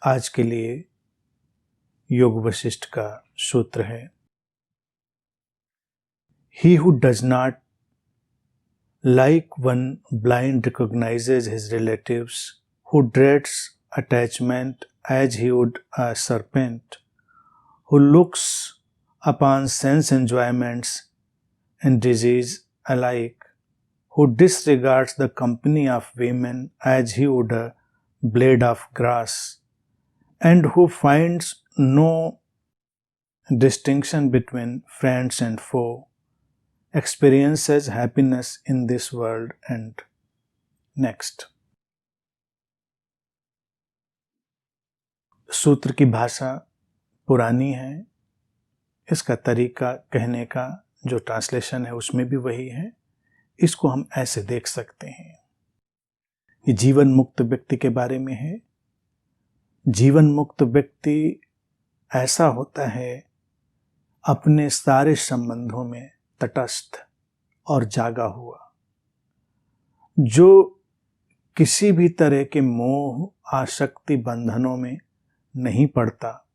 आज के लिए योग वशिष्ठ का सूत्र है, He who does not like one blind recognizes his relatives, who dreads attachment as he would a serpent, who looks upon sense enjoyments and disease alike, who disregards the company of women as he would a blade of grass, and who finds no distinction between friends and foe, experiences happiness in this world and next. सूत्र की भाषा पुरानी है, इसका तरीका कहने का जो ट्रांसलेशन है उसमें भी वही है। इसको हम ऐसे देख सकते हैं, ये जीवन मुक्त व्यक्ति के बारे में है। जीवन मुक्त व्यक्ति ऐसा होता है अपने सारे संबंधों में तटस्थ और जागा हुआ, जो किसी भी तरह के मोह आसक्ति बंधनों में नहीं पड़ता,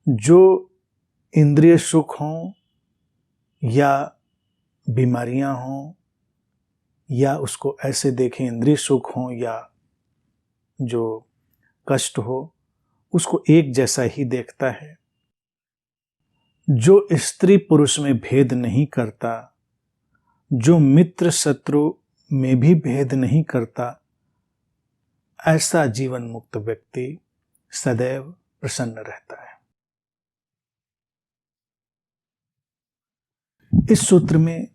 जो इंद्रिय सुख हों या बीमारियां हों, या उसको ऐसे देखें इंद्रिय सुख हों या जो कष्ट हो, उसको एक जैसा ही देखता है, जो स्त्री पुरुष में भेद नहीं करता, जो मित्र शत्रु में भी भेद नहीं करता, ऐसा जीवन मुक्त व्यक्ति सदैव प्रसन्न रहता है। इस सूत्र में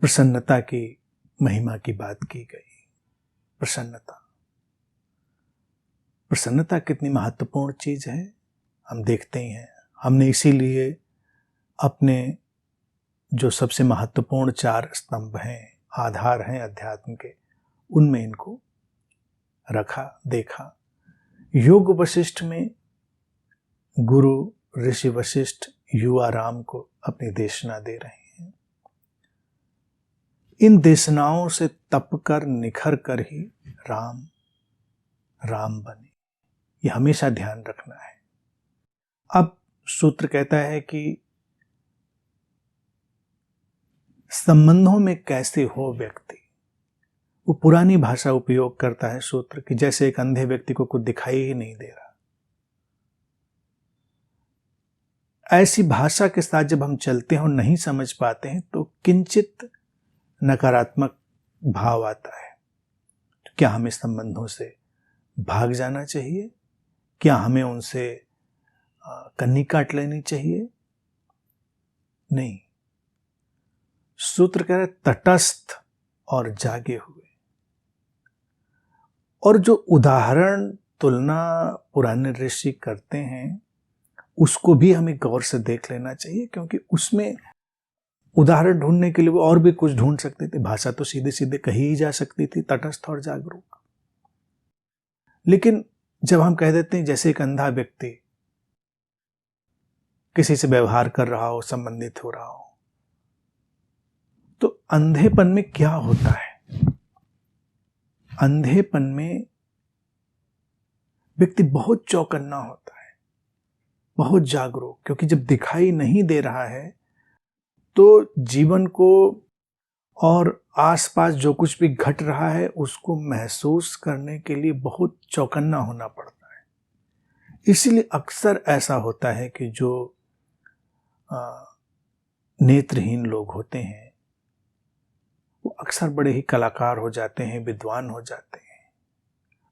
प्रसन्नता की महिमा की बात की गई। प्रसन्नता कितनी महत्वपूर्ण चीज है हम देखते ही हैं। हमने इसीलिए अपने जो सबसे महत्वपूर्ण 4 स्तंभ हैं, आधार हैं अध्यात्म के, उनमें इनको रखा, देखा। योग वशिष्ठ में गुरु ऋषि वशिष्ठ युवा राम को अपनी देशना दे रहे हैं। इन देशनाओं से तप कर निखर कर ही राम राम बने, ये हमेशा ध्यान रखना है। अब सूत्र कहता है कि संबंधों में कैसे हो व्यक्ति, वो पुरानी भाषा उपयोग करता है सूत्र की, जैसे एक अंधे व्यक्ति को कुछ दिखाई ही नहीं दे रहा। ऐसी भाषा के साथ जब हम चलते हैं और नहीं समझ पाते हैं तो किंचित नकारात्मक भाव आता है। तो क्या हमें संबंधों से भाग जाना चाहिए? क्या हमें उनसे कन्नी काट लेनी चाहिए? नहीं, सूत्र कह रहे तटस्थ और जागे हुए। और जो उदाहरण तुलना पुराने ऋषि करते हैं उसको भी हमें गौर से देख लेना चाहिए, क्योंकि उसमें उदाहरण ढूंढने के लिए वो और भी कुछ ढूंढ सकते थे। भाषा तो सीधे सीधे कही ही जा सकती थी, तटस्थ और जागरूक। लेकिन जब हम कह देते हैं जैसे एक अंधा व्यक्ति किसी से व्यवहार कर रहा हो, संबंधित हो रहा हो, तो अंधेपन में क्या होता है? अंधेपन में व्यक्ति बहुत चौकन्ना होता है, बहुत जागरूक, क्योंकि जब दिखाई नहीं दे रहा है तो जीवन को और आसपास जो कुछ भी घट रहा है उसको महसूस करने के लिए बहुत चौकन्ना होना पड़ता है। इसीलिए अक्सर ऐसा होता है कि जो नेत्रहीन लोग होते हैं वो अक्सर बड़े ही कलाकार हो जाते हैं, विद्वान हो जाते हैं।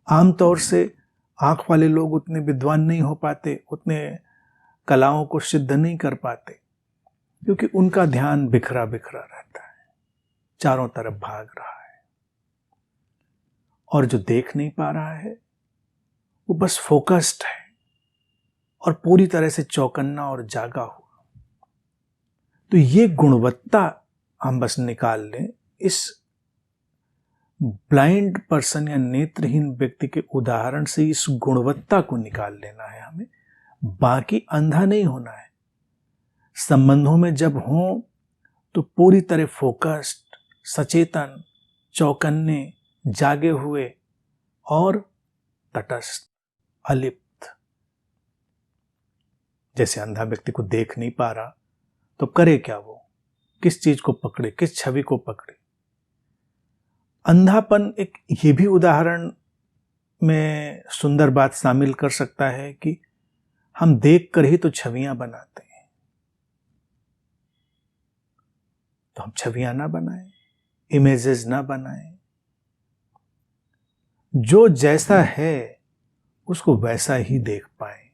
आमतौर से आंख वाले लोग उतने विद्वान नहीं हो पाते, उतने कलाओं को सिद्ध नहीं कर पाते, क्योंकि उनका ध्यान बिखरा बिखरा रहता है, चारों तरफ भाग रहा है। और जो देख नहीं पा रहा है वो बस फोकस्ड है और पूरी तरह से चौकन्ना और जागा हुआ। तो ये गुणवत्ता हम बस निकाल लें, इस ब्लाइंड पर्सन या नेत्रहीन व्यक्ति के उदाहरण से इस गुणवत्ता को निकाल लेना है हमें, बाकी अंधा नहीं होना है। संबंधों में जब हों तो पूरी तरह फोकस्ड, सचेतन, चौकन्ने, जागे हुए और तटस्थ, अलिप्त। जैसे अंधा व्यक्ति को देख नहीं पा रहा तो करे क्या, वो किस चीज को पकड़े, किस छवि को पकड़े। अंधापन एक ये भी उदाहरण में सुंदर बात शामिल कर सकता है कि हम देख कर ही तो छवियां बनाते हैं, तो हम छवियां ना बनाएं, इमेजेस ना बनाएं। जो जैसा है उसको वैसा ही देख पाए।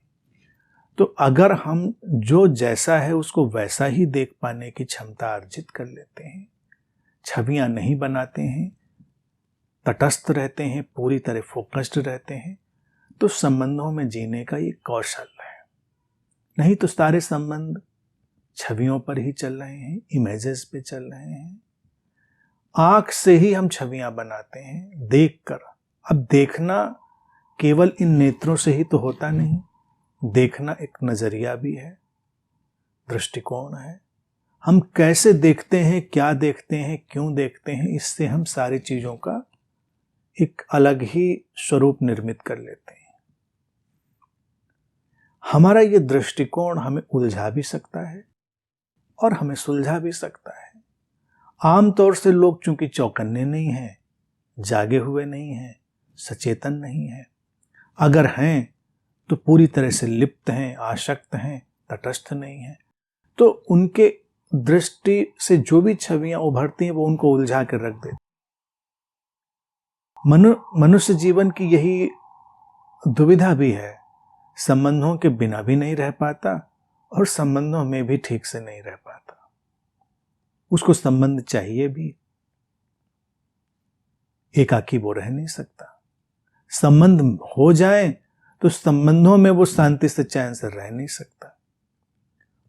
तो अगर हम जो जैसा है उसको वैसा ही देख पाने की क्षमता अर्जित कर लेते हैं, छवियां नहीं बनाते हैं, तटस्थ रहते हैं, पूरी तरह फोकस्ड रहते हैं, तो संबंधों में जीने का ये कौशल है। नहीं तो सारे संबंध छवियों पर ही चल रहे हैं, इमेजेस पे चल रहे हैं। आंख से ही हम छवियां बनाते हैं देखकर। अब देखना केवल इन नेत्रों से ही तो होता नहीं, देखना एक नजरिया भी है, दृष्टिकोण है। हम कैसे देखते हैं, क्या देखते हैं, क्यों देखते हैं, इससे हम सारी चीजों का एक अलग ही स्वरूप निर्मित कर लेते हैं। हमारा ये दृष्टिकोण हमें उलझा भी सकता है और हमें सुलझा भी सकता है। आमतौर से लोग चूंकि चौकन्ने नहीं हैं, जागे हुए नहीं हैं, सचेतन नहीं हैं, अगर हैं तो पूरी तरह से लिप्त हैं, आसक्त हैं, तटस्थ नहीं हैं, तो उनके दृष्टि से जो भी छवियां उभरती हैं वो उनको उलझा कर रख देती। मनुष्य जीवन की यही दुविधा भी है, संबंधों के बिना भी नहीं रह पाता और संबंधों में भी ठीक से नहीं रह पाता। उसको संबंध चाहिए भी, एकाकी वो रह नहीं सकता। संबंध हो जाए तो संबंधों में वो शांति से, चैन से रह नहीं सकता।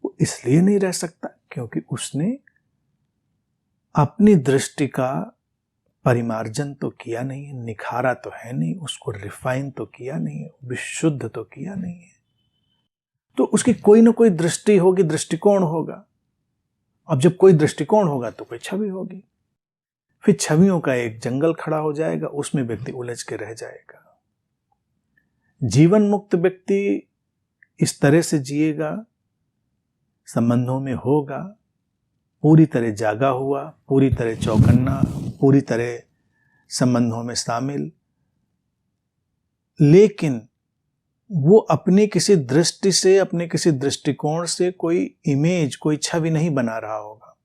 वो इसलिए नहीं रह सकता क्योंकि उसने अपनी दृष्टि का परिमार्जन तो किया नहीं है, निखारा तो है नहीं, उसको रिफाइन तो किया नहीं है, विशुद्ध तो किया नहीं है। तो उसकी कोई ना कोई दृष्टि होगी, दृष्टिकोण होगा। अब जब कोई दृष्टिकोण होगा तो कोई छवि होगी, फिर छवियों का एक जंगल खड़ा हो जाएगा, उसमें व्यक्ति उलझ के रह जाएगा। जीवन मुक्त व्यक्ति इस तरह से जिएगा, संबंधों में होगा, पूरी तरह जागा हुआ, पूरी तरह चौकन्ना, पूरी तरह संबंधों में शामिल, लेकिन वो अपनी किसी दृष्टि से, अपने किसी दृष्टिकोण से कोई इमेज, कोई छवि नहीं बना रहा होगा।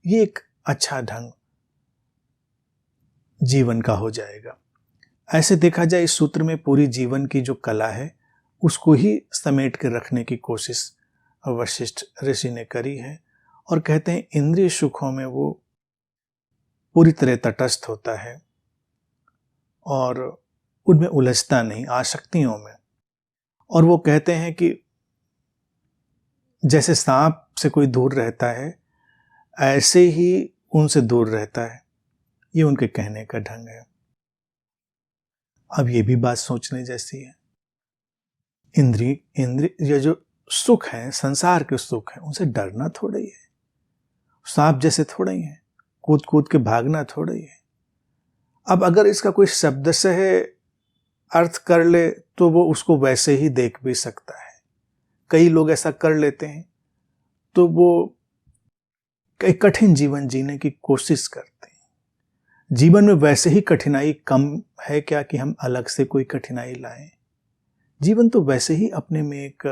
ये एक अच्छा ढंग जीवन का हो जाएगा। ऐसे देखा जाए इस सूत्र में पूरी जीवन की जो कला है उसको ही समेट के रखने की कोशिश वशिष्ठ ऋषि ने करी है। और कहते हैं इंद्रिय सुखों में वो पूरी तरह तटस्थ होता है और उनमें उलझता नहीं, आसक्तियों में। और वो कहते हैं कि जैसे सांप से कोई दूर रहता है ऐसे ही उनसे दूर रहता है। ये उनके कहने का ढंग है। अब ये भी बात सोचने जैसी है। इंद्रिय ये जो सुख है, संसार के सुख है, उनसे डरना थोड़ा ही है। सांप जैसे थोड़ा ही है, कूद कूद के भागना थोड़ा ही है। अब अगर इसका कोई शब्द से अर्थ कर ले तो वो उसको वैसे ही देख भी सकता है। कई लोग ऐसा कर लेते हैं तो वो एक कठिन जीवन जीने की कोशिश करते हैं। जीवन में वैसे ही कठिनाई कम है क्या कि हम अलग से कोई कठिनाई लाएं। जीवन तो वैसे ही अपने में एक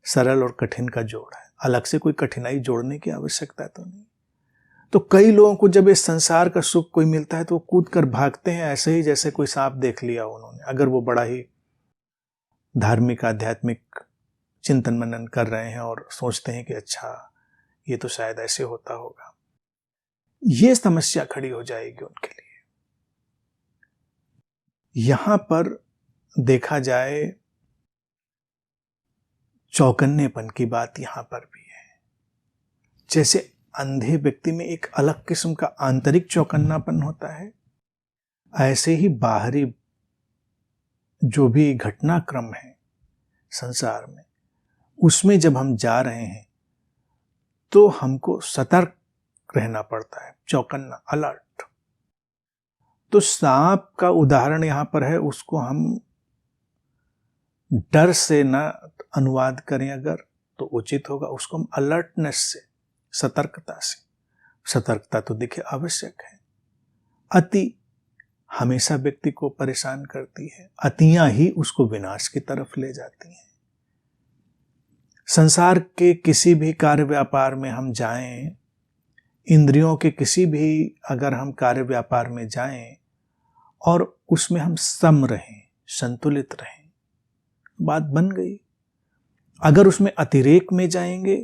सरल और कठिन का जोड़ है, अलग से कोई कठिनाई जोड़ने की आवश्यकता तो नहीं। तो कई लोगों को जब इस संसार का सुख कोई मिलता है तो वो कूद कर भागते हैं, ऐसे ही जैसे कोई सांप देख लिया उन्होंने। अगर वो बड़ा ही धार्मिक, आध्यात्मिक चिंतन मनन कर रहे हैं और सोचते हैं कि अच्छा ये तो शायद ऐसे होता होगा, ये समस्या खड़ी हो जाएगी उनके लिए। यहां पर देखा जाए चौकन्नेपन की बात यहां पर भी है। जैसे अंधे व्यक्ति में एक अलग किस्म का आंतरिक चौकन्नापन होता है, ऐसे ही बाहरी जो भी घटनाक्रम है संसार में, उसमें जब हम जा रहे हैं तो हमको सतर्क रहना पड़ता है, चौकन्ना, अलर्ट। तो सांप का उदाहरण यहां पर है, उसको हम डर से ना अनुवाद करें अगर तो उचित होगा, उसको हम अलर्टनेस से, सतर्कता से। सतर्कता तो देखिए आवश्यक है। अति हमेशा व्यक्ति को परेशान करती है, अतियां ही उसको विनाश की तरफ ले जाती हैं। संसार के किसी भी कार्य व्यापार में हम जाएं, इंद्रियों के किसी भी अगर हम कार्य व्यापार में जाएं और उसमें हम सम रहें, संतुलित रहें, बात बन गई। अगर उसमें अतिरेक में जाएंगे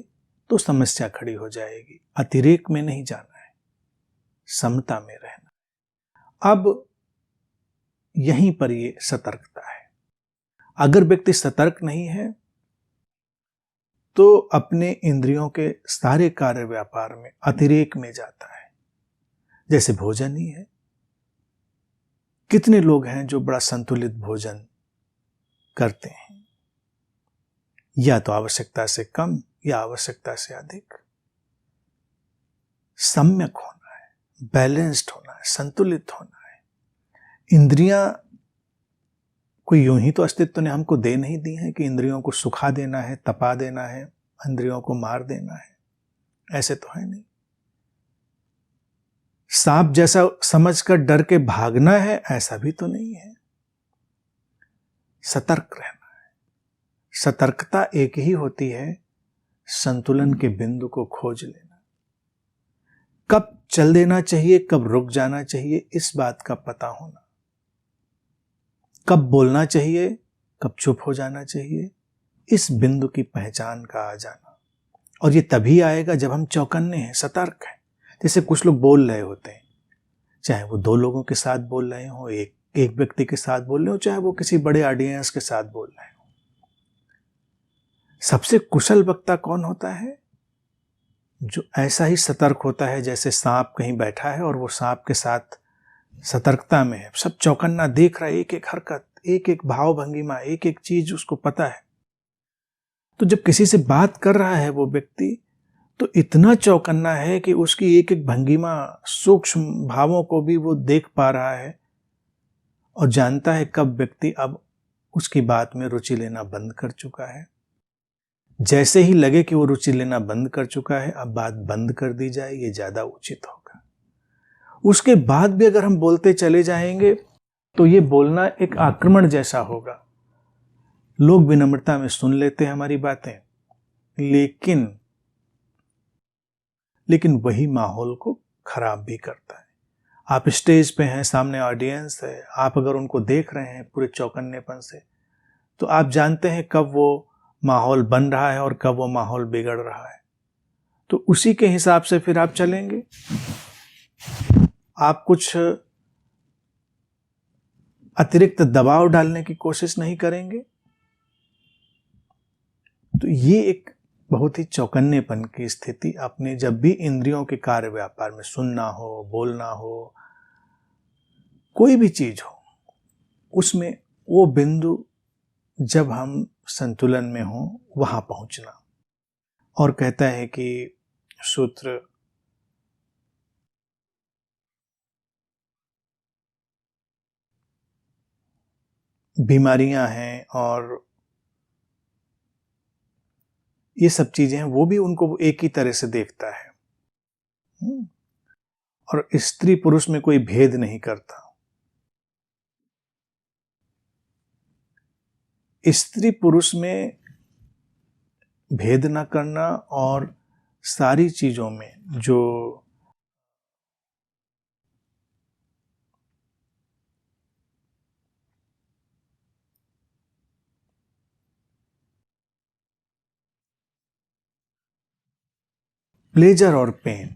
तो समस्या खड़ी हो जाएगी। अतिरेक में नहीं जाना है, समता में रहना है। अब यहीं पर ये सतर्कता है। अगर व्यक्ति सतर्क नहीं है तो अपने इंद्रियों के सारे कार्य व्यापार में अतिरेक में जाता है। जैसे भोजन ही है, कितने लोग हैं जो बड़ा संतुलित भोजन करते हैं, या तो आवश्यकता से कम या आवश्यकता से अधिक। सम्यक होना है, बैलेंस्ड होना है, संतुलित होना है। इंद्रियां कोई यूं ही तो अस्तित्व ने हमको दे नहीं दी है कि इंद्रियों को सुखा देना है, तपा देना है, इंद्रियों को मार देना है, ऐसे तो है नहीं। सांप जैसा समझकर डर के भागना है, ऐसा भी तो नहीं है। सतर्क रहना है। सतर्कता एक ही होती है, संतुलन के बिंदु को खोज लेना। कब चल देना चाहिए, कब रुक जाना चाहिए, इस बात का पता होना। कब बोलना चाहिए, कब चुप हो जाना चाहिए, इस बिंदु की पहचान का आ जाना। और ये तभी आएगा जब हम चौकन्ने हैं, सतर्क हैं। जैसे कुछ लोग बोल रहे होते हैं, चाहे वो दो लोगों के साथ बोल रहे हो, एक व्यक्ति के साथ बोल रहे हो, चाहे वो किसी बड़े ऑडियंस के साथ बोल रहे हो। सबसे कुशल वक्ता कौन होता है? जो ऐसा ही सतर्क होता है जैसे सांप कहीं बैठा है और वो सांप के साथ सतर्कता में है, सब चौकन्ना देख रहा है, एक एक हरकत, एक एक भाव भंगिमा, एक एक चीज उसको पता है। तो जब किसी से बात कर रहा है वो व्यक्ति, तो इतना चौकन्ना है कि उसकी एक एक भंगिमा, सूक्ष्म भावों को भी वो देख पा रहा है और जानता है कब व्यक्ति अब उसकी बात में रुचि लेना बंद कर चुका है। जैसे ही लगे कि वो रुचि लेना बंद कर चुका है, अब बात बंद कर दी जाए, ये ज्यादा उचित होगा। उसके बाद भी अगर हम बोलते चले जाएंगे तो ये बोलना एक आक्रमण जैसा होगा। लोग विनम्रता में सुन लेते हैं हमारी बातें, लेकिन वही माहौल को खराब भी करता है। आप स्टेज पे हैं, सामने ऑडियंस है, आप अगर उनको देख रहे हैं पूरे चौकन्नेपन से, तो आप जानते हैं कब वो माहौल बन रहा है और कब वो माहौल बिगड़ रहा है। तो उसी के हिसाब से फिर आप चलेंगे। आप कुछ अतिरिक्त दबाव डालने की कोशिश नहीं करेंगे। तो ये एक बहुत ही चौकन्नेपन की स्थिति अपने, जब भी इंद्रियों के कार्य व्यापार में सुनना हो, बोलना हो, कोई भी चीज हो, उसमें वो बिंदु जब हम संतुलन में हो, वहां पहुंचना। और कहता है कि सूत्र, बीमारियां हैं और ये सब चीजें हैं, वो भी उनको एक ही तरह से देखता है और स्त्री पुरुष में कोई भेद नहीं करता। स्त्री पुरुष में भेद न करना और सारी चीजों में जो प्लेजर और पेन,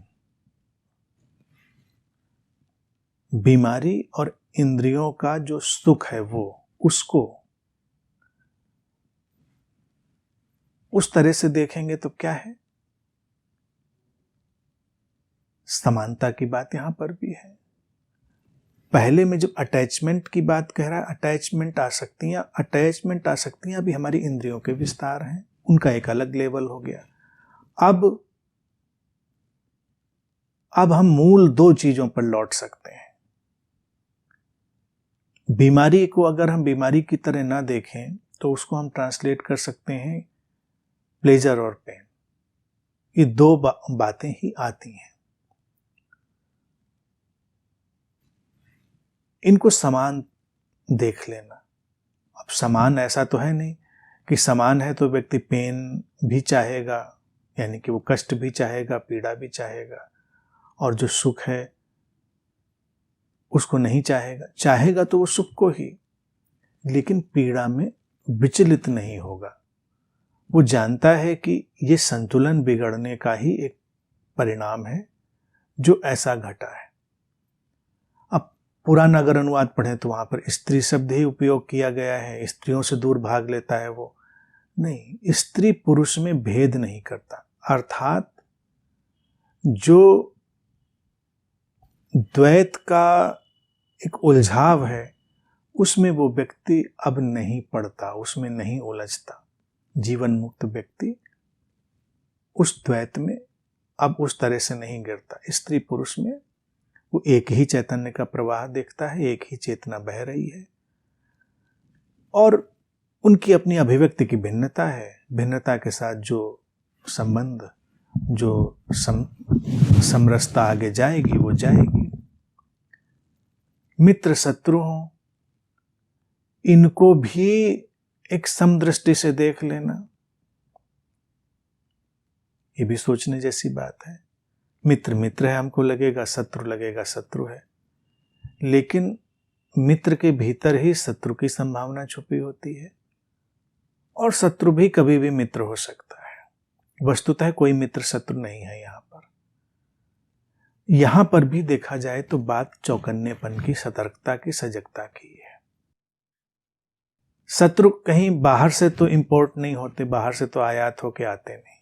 बीमारी और इंद्रियों का जो सुख है, वो उसको उस तरह से देखेंगे तो क्या है, समानता की बात यहां पर भी है। पहले में जब अटैचमेंट की बात कह रहा है, अटैचमेंट आसक्तियां भी हमारी इंद्रियों के विस्तार हैं, उनका एक अलग लेवल हो गया। अब अब हम मूल दो चीजों पर लौट सकते हैं। बीमारी को अगर हम बीमारी की तरह ना देखें तो उसको हम ट्रांसलेट कर सकते हैं प्लेजर और पेन। ये दो बातें ही आती हैं। इनको समान देख लेना। अब समान ऐसा तो है नहीं कि समान है तो व्यक्ति पेन भी चाहेगा, यानी कि वो कष्ट भी चाहेगा, पीड़ा भी चाहेगा, और जो सुख है उसको नहीं चाहेगा। चाहेगा तो वो सुख को ही, लेकिन पीड़ा में विचलित नहीं होगा। वो जानता है कि ये संतुलन बिगड़ने का ही एक परिणाम है जो ऐसा घटा है। अब पुराना अगर अनुवाद पढ़ें तो वहां पर स्त्री शब्द ही उपयोग किया गया है। स्त्रियों से दूर भाग लेता है वो। नहीं, स्त्री पुरुष में भेद नहीं करता। अर्थात जो द्वैत का एक उलझाव है उसमें वो व्यक्ति अब नहीं पड़ता, उसमें नहीं उलझता। जीवन मुक्त व्यक्ति उस द्वैत में अब उस तरह से नहीं गिरता। स्त्री पुरुष में वो एक ही चैतन्य का प्रवाह देखता है, एक ही चेतना बह रही है, और उनकी अपनी अभिव्यक्ति की भिन्नता है। भिन्नता के साथ जो संबंध, जो समरसता आगे जाएगी वो जाएगी। मित्र शत्रु हों, इनको भी एक समदृष्टि से देख लेना, ये भी सोचने जैसी बात है। मित्र मित्र है, हमको लगेगा, शत्रु लगेगा शत्रु है, लेकिन मित्र के भीतर ही शत्रु की संभावना छुपी होती है, और शत्रु भी कभी भी मित्र हो सकता है। वस्तुतः कोई मित्र शत्रु नहीं है। यहां पर भी देखा जाए तो बात चौकन्नेपन की, सतर्कता की, सजगता की है। शत्रु कहीं बाहर से तो इंपोर्ट नहीं होते, बाहर से तो आयात होके आते नहीं।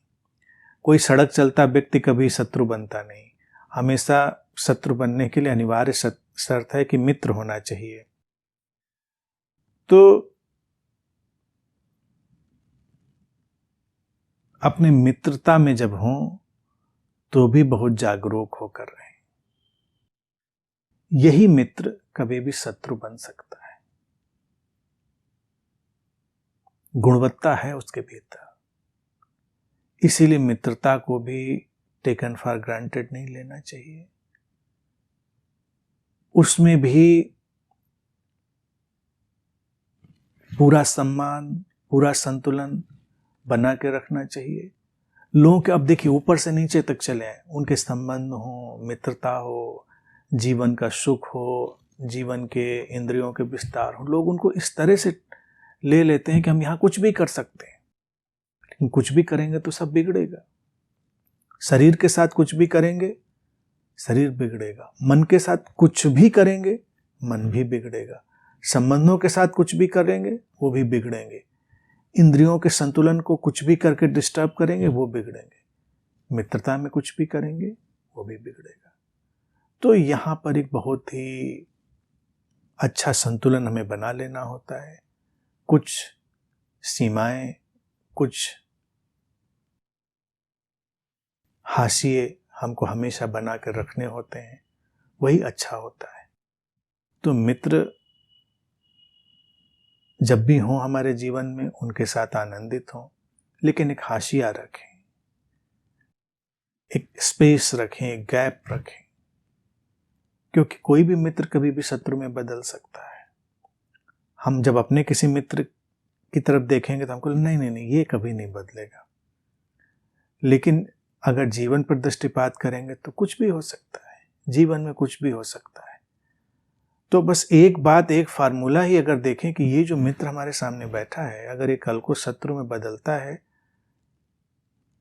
कोई सड़क चलता व्यक्ति कभी शत्रु बनता नहीं। हमेशा शत्रु बनने के लिए अनिवार्य शर्त है कि मित्र होना चाहिए। तो अपने मित्रता में जब हों तो भी बहुत जागरूक होकर रहें। यही मित्र कभी भी शत्रु बन सकता है। गुणवत्ता है उसके भीतर। इसीलिए मित्रता को भी टेकन फॉर ग्रांटेड नहीं लेना चाहिए। उसमें भी पूरा सम्मान, पूरा संतुलन बना के रखना चाहिए। लोगों के, अब देखिए, ऊपर से नीचे तक चले आए, उनके संबंध हो, मित्रता हो, जीवन का सुख हो, जीवन के इंद्रियों के विस्तार हो, लोग उनको इस तरह से ले लेते हैं कि हम यहाँ कुछ भी कर सकते हैं। लेकिन कुछ भी करेंगे तो सब बिगड़ेगा। शरीर के साथ कुछ भी करेंगे, शरीर बिगड़ेगा। मन के साथ कुछ भी करेंगे, मन भी बिगड़ेगा। संबंधों के साथ कुछ भी करेंगे, वो भी बिगड़ेंगे। इंद्रियों के संतुलन को कुछ भी करके डिस्टर्ब करेंगे, वो बिगड़ेंगे। मित्रता में कुछ भी करेंगे, वो भी बिगड़ेगा। तो यहां पर एक बहुत ही अच्छा संतुलन हमें बना लेना होता है। कुछ सीमाएं, कुछ हाशिए हमको हमेशा बना कर रखने होते हैं, वही अच्छा होता है। तो मित्र जब भी हों हमारे जीवन में, उनके साथ आनंदित हों, लेकिन एक हाशिया रखें, एक स्पेस रखें, एक गैप रखें, क्योंकि कोई भी मित्र कभी भी शत्रु में बदल सकता है। हम जब अपने किसी मित्र की तरफ देखेंगे तो हमको नहीं नहीं नहीं, ये कभी नहीं बदलेगा। लेकिन अगर जीवन पर दृष्टिपात करेंगे तो कुछ भी हो सकता है, जीवन में कुछ भी हो सकता है। तो बस एक बात, एक फार्मूला ही अगर देखें कि ये जो मित्र हमारे सामने बैठा है, अगर ये कल को शत्रु में बदलता है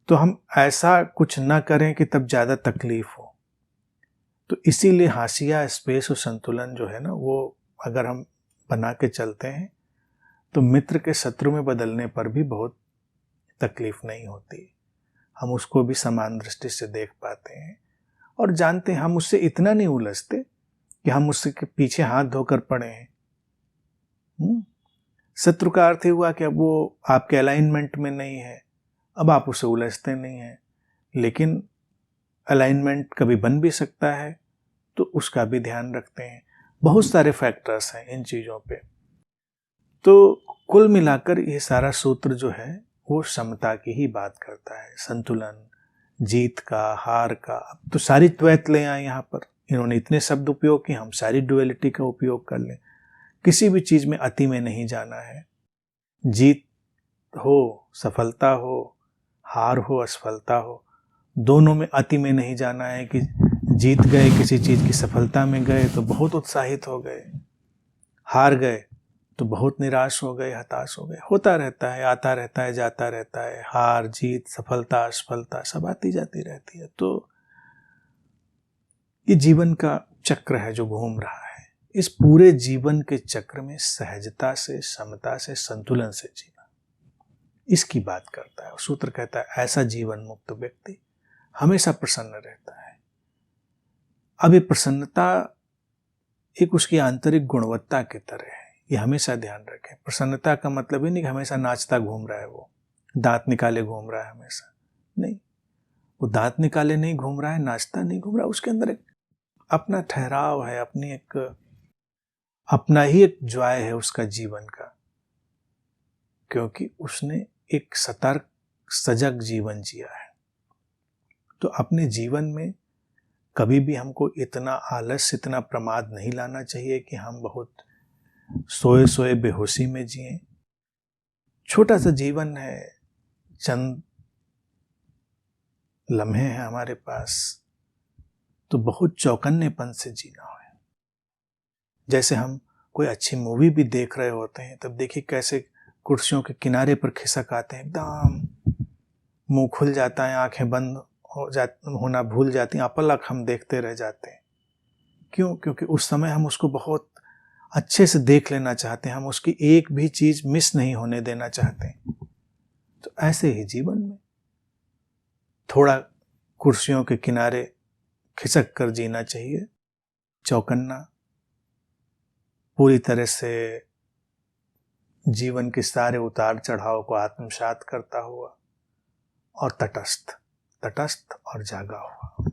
तो हम ऐसा कुछ ना करें कि तब ज्यादा तकलीफ हो। तो इसीलिए हाशिया, स्पेस और संतुलन जो है ना, वो अगर हम बना के चलते हैं तो मित्र के शत्रु में बदलने पर भी बहुत तकलीफ नहीं होती। हम उसको भी समान दृष्टि से देख पाते हैं और जानते हैं, हम उससे इतना नहीं उलझते कि हम उसके पीछे हाथ धोकर पड़े हैं। शत्रु का अर्थ हुआ कि अब वो आपके अलाइनमेंट में नहीं है, अब आप उसे उलझते नहीं हैं। लेकिन अलाइनमेंट कभी बन भी सकता है, तो उसका भी ध्यान रखते हैं। बहुत सारे फैक्टर्स हैं इन चीज़ों पे। तो कुल मिलाकर ये सारा सूत्र जो है वो समता की ही बात करता है, संतुलन, जीत का, हार का। अब तो सारी द्वैत ले आए यहाँ पर, इन्होंने इतने शब्द उपयोग किए, हम सारी डुअलिटी का उपयोग कर लें। किसी भी चीज़ में अति में नहीं जाना है। जीत हो, सफलता हो, हार हो, असफलता हो, दोनों में अति में नहीं जाना है कि जीत गए किसी चीज़ की, सफलता में गए तो बहुत उत्साहित हो गए, हार गए तो बहुत निराश हो गए, हताश हो गए। होता रहता है, आता रहता है, जाता रहता है। हार जीत, सफलता असफलता सब आती जाती रहती है। तो ये जीवन का चक्र है जो घूम रहा है। इस पूरे जीवन के चक्र में सहजता से, समता से, संतुलन से जीना, इसकी बात करता है। सूत्र कहता है ऐसा जीवन मुक्त व्यक्ति हमेशा प्रसन्न रहता है। अब ये प्रसन्नता एक उसकी आंतरिक गुणवत्ता की तरह है, ये हमेशा ध्यान रखें। प्रसन्नता का मतलब ही नहीं कि हमेशा नाचता घूम रहा है, वो दांत निकाले घूम रहा है हमेशा, नहीं। वो दांत निकाले नहीं घूम रहा है, नाचता नहीं घूम रहा है, उसके अंदर एक अपना ठहराव है, अपनी एक अपना ही एक जॉय है उसका जीवन का, क्योंकि उसने एक सतर्क सजग जीवन जिया है। तो अपने जीवन में कभी भी हमको इतना आलस, इतना प्रमाद नहीं लाना चाहिए कि हम बहुत सोए सोए बेहोशी में जिए। छोटा सा जीवन है, चंद लम्हे हैं हमारे पास, तो बहुत चौकन्नेपन से जीना है। जैसे हम कोई अच्छी मूवी भी देख रहे होते हैं, तब देखिए कैसे कुर्सियों के किनारे पर खिसक आते हैं, एकदम मुंह खुल जाता है, आंखें बंद होना भूल जाती हैं, अपलक हम देखते रह जाते हैं। क्यों? क्योंकि उस समय हम उसको बहुत अच्छे से देख लेना चाहते हैं, हम उसकी एक भी चीज मिस नहीं होने देना चाहते हैं। तो ऐसे ही जीवन में थोड़ा कुर्सियों के किनारे खिसक कर जीना चाहिए, चौकन्ना, पूरी तरह से जीवन के सारे उतार चढ़ाव को आत्मसात करता हुआ, और तटस्थ और जागा हुआ।